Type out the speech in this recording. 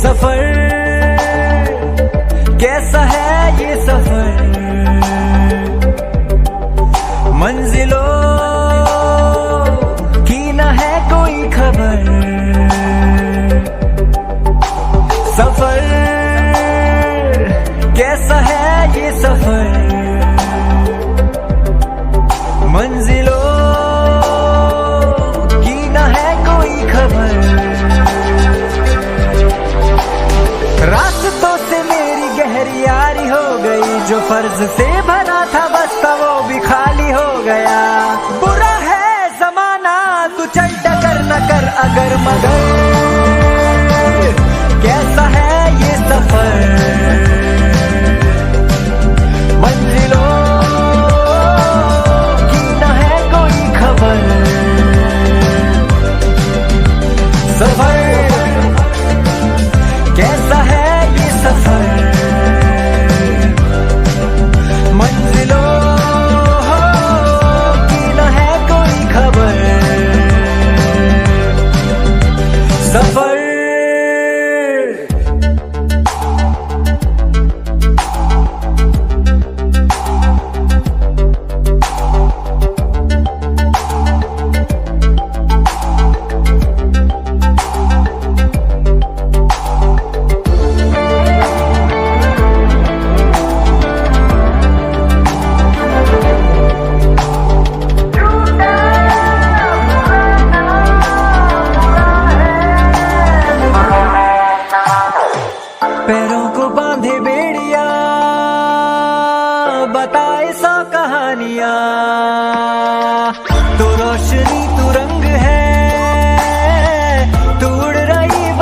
सफर कैसा है ये सफर, मंजिलों की न है कोई खबर। सफर कैसा है ये सफर, मंजिलों की न है कोई खबर। रास्तों से मेरी गहरी यारी हो गई, जो फर्ज से भरा था बस्ता वो भी खाली हो गया। बुरा है जमाना तू चल टकर न कर अगर मगर, कैसा है ये सफर, मंजिलों की न है कोई खबर। सफर कैसा है ये सफर, मंजिलों की न है कोई खबर। सफर पैरों को बांधे बेड़िया, बताए सौ कहानियां, तो रोशनी